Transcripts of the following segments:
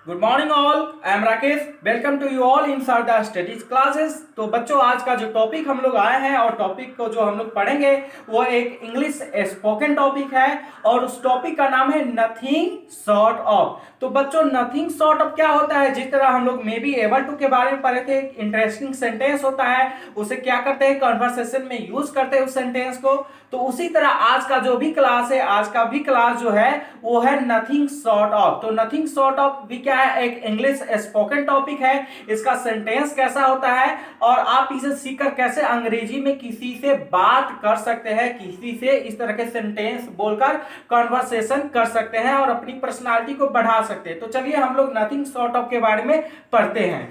Good morning all, I am Rakesh. Welcome to you all in sir the studies classes. तो बच्चों, आज का जो टॉपिक हम लोग आए हैं और टॉपिक को जो हम लोग पढ़ेंगे वो एक इंग्लिश स्पोकन टॉपिक है और उस टॉपिक का नाम है नथिंग शॉर्ट ऑफ। तो बच्चों, नथिंग शॉर्ट ऑफ क्या होता है? जिस तरह हम लोग मे बी एबल टू के बारे में पढ़े थे, एक इंटरेस्टिंग सेंटेंस होता है, उसे क्या करते हैं, कन्वर्सेशन में यूज करते हैं उस सेंटेंस को। तो उसी तरह आज का जो भी क्लास है, आज का भी क्लास जो है वो है नथिंग शॉर्ट ऑफ। तो नथिंग शॉर्ट ऑफ भी क्या है, एक इंग्लिश स्पोकन टॉपिक है। इसका सेंटेंस कैसा होता है और आप इसे सीखकर कैसे अंग्रेजी में किसी से बात कर सकते हैं, किसी से इस तरह के सेंटेंस बोलकर कन्वर्सेशन कर सकते हैं और अपनी पर्सनालिटी को बढ़ा सकते हैं। तो चलिए हम लोग नथिंग शॉर्ट ऑफ के बारे में पढ़ते हैं।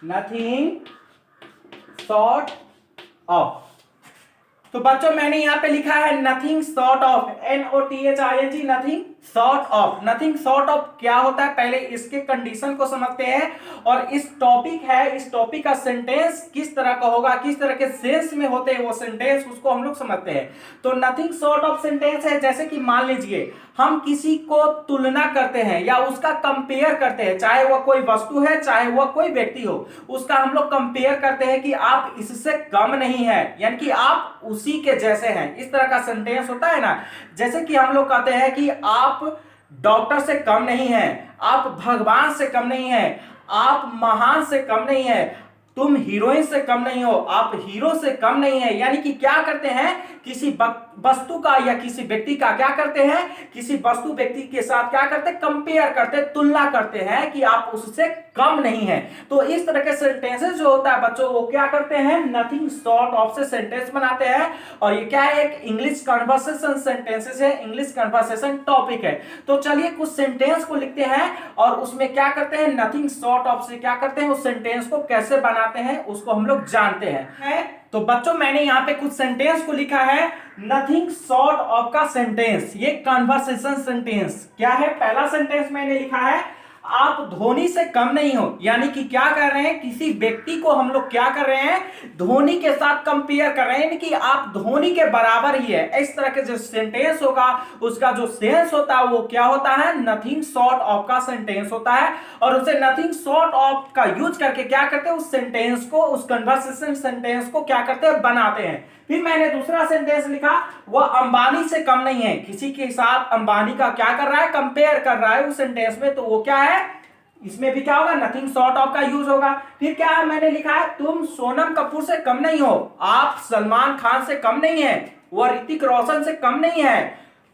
Nothing short of. तो बच्चों, मैंने यहां पे लिखा है nothing short of, NOTHING, nothing short of. Nothing short of क्या होता है, पहले इसके कंडीशन को समझते हैं और इस टॉपिक है, इस टॉपिक का सेंटेंस किस तरह का होगा, किस तरह के सेंस में होते हैं वो सेंटेंस, उसको हम लोग समझते हैं। तो नथिंग शॉर्ट ऑफ सेंटेंस है जैसे कि मान लीजिए हम किसी को तुलना करते हैं या उसका कंपेयर करते हैं, चाहे वह कोई वस्तु है चाहे वह कोई व्यक्ति हो, उसका हम लोग कंपेयर करते हैं कि आप इससे कम नहीं है, यानी कि आप उसी के जैसे हैं। इस तरह का सेंटेंस होता है ना। जैसे कि हम लोग कहते हैं कि आप डॉक्टर से कम नहीं हैं, आप भगवान से कम नहीं हैं, आप महान से कम नहीं है, तुम हीरोइन से कम नहीं हो, आप हीरो से कम नहीं है। यानी कि क्या करते हैं, किसी वस्तु का या किसी व्यक्ति का क्या करते हैं, किसी वस्तु व्यक्ति के साथ क्या करते हैं, कंपेयर करते हैं, तुलना करते हैं कि आप उससे कम नहीं है। तो इस तरह के सेंटेंसेस जो होता है बच्चों, वो क्या करते हैं, नथिंग शॉर्ट ऑफ से सेंटेंस बनाते हैं। और ये क्या है, एक इंग्लिश कन्वर्सेशन सेंटेंसेस है, इंग्लिश कन्वर्सेशन टॉपिक है। तो चलिए कुछ सेंटेंस को लिखते हैं और उसमें क्या करते हैं, नथिंग शॉर्ट ऑफ से क्या करते हैं, उस सेंटेंस को कैसे बनाते हैं उसको हम लोग जानते हैं। तो बच्चों, मैंने यहां पे कुछ सेंटेंस को लिखा है नथिंग शॉर्ट ऑफ का सेंटेंस, ये कन्वर्सेशन सेंटेंस क्या है। पहला सेंटेंस मैंने लिखा है, आप धोनी से कम नहीं हो। यानी कि क्या कर रहे हैं, किसी व्यक्ति को हम लोग क्या कर रहे हैं, धोनी के साथ कंपेयर कर रहे हैं, यानी कि आप धोनी के बराबर ही है। इस तरह के जो सेंटेंस होगा उसका जो सेंस होता है वो क्या होता है, नथिंग शॉर्ट ऑफ का सेंटेंस होता है। और उसे नथिंग शॉर्ट ऑफ का यूज करके क्या करते हैं, उस सेंटेंस को, उस कन्वर्सेशन सेंटेंस को क्या करते हैं, बनाते हैं। फिर मैंने दूसरा सेंटेंस लिखा, वह अंबानी से कम नहीं है। किसी के साथ अंबानी का क्या कर रहा है, कंपेयर कर रहा है उस सेंटेंस में, तो वो क्या है, इसमें भी क्या होगा, नथिंग शॉर्ट ऑफ का यूज होगा। फिर क्या है, मैंने लिखा है, तुम सोनम कपूर से कम नहीं हो, आप सलमान खान से कम नहीं है, वह ऋतिक रोशन से कम नहीं है,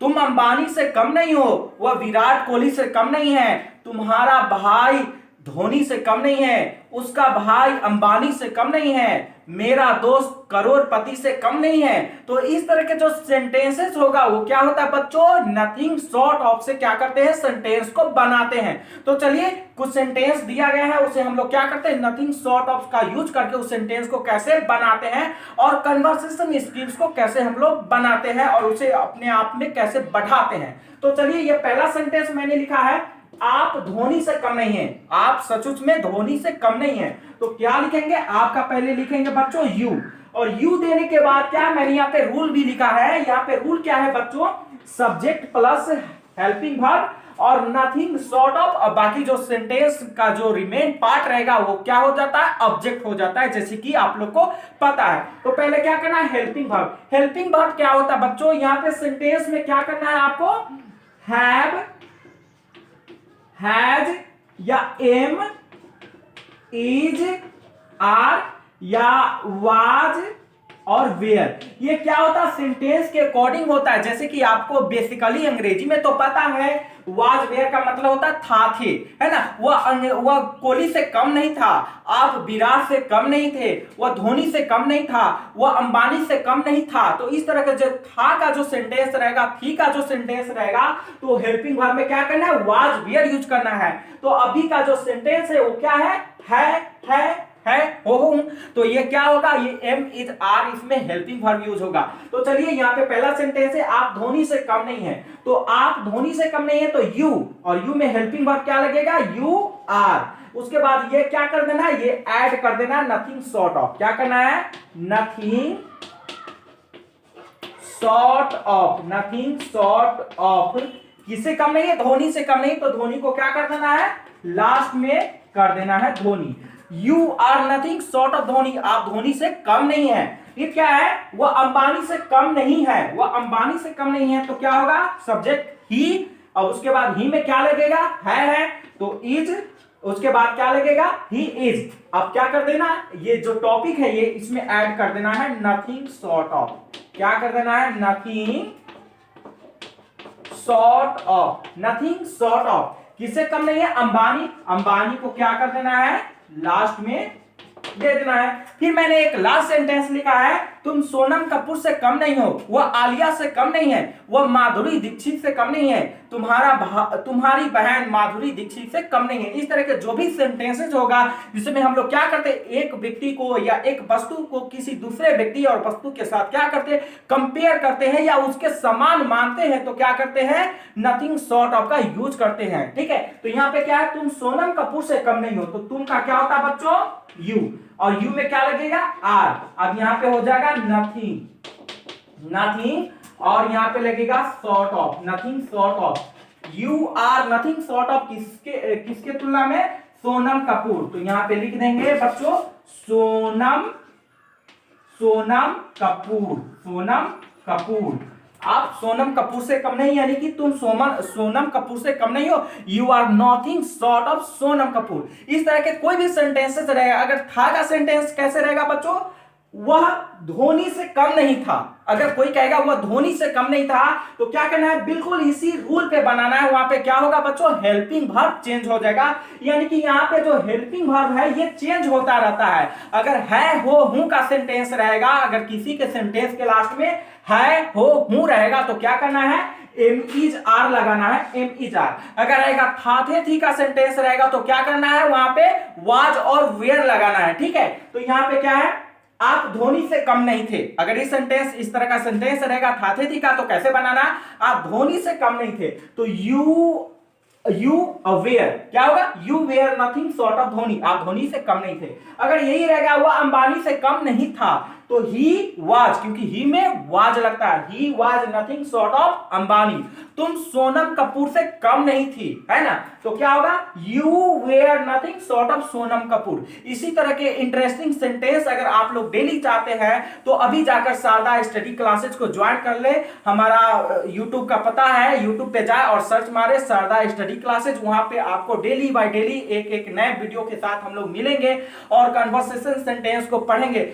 तुम अंबानी से कम नहीं हो, वह विराट कोहली से कम नहीं है, तुम्हारा भाई धोनी से कम नहीं है, उसका भाई अंबानी से कम नहीं है, मेरा दोस्त करोड़पति से कम नहीं है। तो इस तरह के जो सेंटेंसेस होगा वो क्या होता है बच्चों, नथिंग शॉर्ट ऑफ से क्या करते हैं, सेंटेंस को बनाते हैं। तो चलिए कुछ सेंटेंस दिया गया है, उसे हम लोग क्या करते हैं, नथिंग शॉर्ट ऑफ का यूज करके उस सेंटेंस को कैसे बनाते हैं और कन्वर्सेशन स्किल्स को कैसे हम लोग बनाते हैं और उसे अपने आप में कैसे बढ़ाते हैं। तो चलिए, ये पहला सेंटेंस मैंने लिखा है, आप धोनी से कम नहीं है, आप सचमुच में धोनी से कम नहीं है। तो क्या लिखेंगे, आपका पहले लिखेंगे बच्चों यू, और यू देने के बाद क्या, मैंने यहाँ पे रूल भी लिखा है। यहाँ पे रूल क्या है बच्चों, सब्जेक्ट प्लस हेल्पिंग वर्ब और नथिंग शॉर्ट ऑफ, और बाकी जो सेंटेंस का जो रिमेन पार्ट रहेगा वो क्या हो जाता है, ऑब्जेक्ट हो जाता है, जैसे कि आप लोग को पता है। तो पहले क्या करना है, हेल्पिंग वर्ब। हेल्पिंग वर्ब क्या होता है बच्चों, यहाँ पे सेंटेंस में क्या करना है आपको, हैव, हैज या एम, इज, आर या वाज और वेयर, ये क्या होता है, सेंटेंस के अकॉर्डिंग होता है। जैसे कि आपको बेसिकली अंग्रेजी में तो पता है, वाज वेयर का मतलब होता है था, थे, है ना। वह कोहली से कम नहीं था, आप विराट से कम नहीं थे, वह धोनी से कम नहीं था, वह अंबानी से कम नहीं था। तो इस तरह का जो था का जो सेंटेंस रहेगा, थी का जो सेंटेंस रहेगा, तो हेल्पिंग वर्ब में क्या करना है, वाज वेयर यूज करना है। तो अभी का जो सेंटेंस है वो क्या है हो हूं, तो ये क्या होगा, ये एम इज आर, इसमें हेल्पिंग वर्ब यूज होगा। तो चलिए यहाँ पे पहला सेंटेंस है, आप धोनी से कम नहीं है, तो आप धोनी से कम नहीं है तो यू, और यू में हेल्पिंग वर्ब क्या लगेगा, यू आर। उसके बाद ये क्या कर देना, ये ऐड कर देना नथिंग शॉर्ट ऑफ। क्या करना है, nothing short of, nothing short of, किससे कम नहीं है, धोनी से कम नहीं, तो धोनी को क्या कर देना है, लास्ट में कर देना है Dhoni. You are nothing short of Dhoni, आप धोनी से कम नहीं है। ये क्या है, वह अंबानी से कम नहीं है, वह अंबानी से कम नहीं है, तो क्या होगा, सब्जेक्ट ही, और उसके बाद ही में क्या लगेगा, है, तो इज, उसके बाद क्या लगेगा, ही इज। अब क्या कर देना, ये जो टॉपिक है ये इसमें ऐड कर देना है नथिंग शॉर्ट ऑफ, क्या कर देना है, nothing short of, nothing short of, किससे कम नहीं है, अंबानी, अंबानी को क्या कर देना है, लास्ट में दे देना है। फिर मैंने एक लास्ट सेंटेंस लिखा है, तुम सोनम कपूर से कम नहीं हो, वह आलिया से कम नहीं है, वह माधुरी दीक्षित से कम नहीं है, तुम्हारी बहन माधुरी दीक्षित से कम नहीं है। इस तरह के जो भी सेंटेंसेस होगा जिसमें हम लोग क्या करते हैं, एक व्यक्ति को या एक वस्तु को किसी दूसरे व्यक्ति और वस्तु के साथ क्या करते हैं, कंपेयर करते हैं या उसके समान मानते हैं, तो क्या करते हैं, नथिंग शॉर्ट ऑफ का यूज करते हैं। ठीक है, तो यहाँ पे क्या है, तुम सोनम कपूर से कम नहीं हो, तो तुम का क्या होता है बच्चों, यू, और यू में क्या लगेगा, आर। अब यहां पे हो जाएगा नथिंग, नथिंग, और यहां पे लगेगा short of, nothing short of, you are nothing short of, किसके किसके तुलना में, सोनम कपूर। तो यहां पे लिख देंगे बच्चों सोनम, सोनम कपूर, सोनम कपूर, आप सोनम कपूर से कम नहीं, यानी कि तुम सोनम कपूर से कम नहीं हो, you are nothing short of Sonam Kapoor. इस तरह के कोई भी सेंटेंसेस रहेगा। अगर था का सेंटेंस कैसे रहेगा बच्चों, वह धोनी से कम नहीं था, अगर कोई कहेगा वह धोनी से कम नहीं था, तो क्या करना है, बिल्कुल इसी रूल पे बनाना है। वहां पे क्या होगा बच्चों, हेल्पिंग वर्ब चेंज हो जाएगा, यानी कि यहाँ पे जो हेल्पिंग वर्ब है ये चेंज होता रहता है। अगर है हो हूं का सेंटेंस रहेगा, अगर किसी के सेंटेंस के लास्ट में है हो हूं रहेगा, तो क्या करना है, एम इज आर लगाना है, एम इज आर। अगर रहेगा था थे थी का सेंटेंस रहेगा, तो क्या करना है, वहां पे वाज और वेयर लगाना है। ठीक है, तो यहाँ पे क्या है, आप धोनी से कम नहीं थे। अगर ये सेंटेंस इस तरह का सेंटेंस रहेगा था थे थी का, तो कैसे बनाना, आप धोनी से कम नहीं थे, तो यू वेयर क्या होगा, you were nothing short of Dhoni, आप धोनी से कम नहीं थे। अगर यही रहेगा वह अंबानी से कम नहीं था, तो ही वाज, क्योंकि ही में वाज लगता है, he was nothing short of Ambani, तुम सोनम कपूर से कम नहीं थी, है ना, तो क्या होगा, you were nothing short of Sonam Kapoor. इसी तरह के इंटरेस्टिंग सेंटेंस अगर आप लोग डेली चाहते हैं, तो अभी जाकर शारदा स्टडी क्लासेज को ज्वाइन कर ले। हमारा यूट्यूब का पता है, यूट्यूब पे जाए और सर्च मारे शारदा स्टडी क्लासेज, वहां पे आपको डेली बाय डेली एक एक नए वीडियो के साथ हम लोग मिलेंगे और कन्वर्सेशन सेंटेंस को पढ़ेंगे।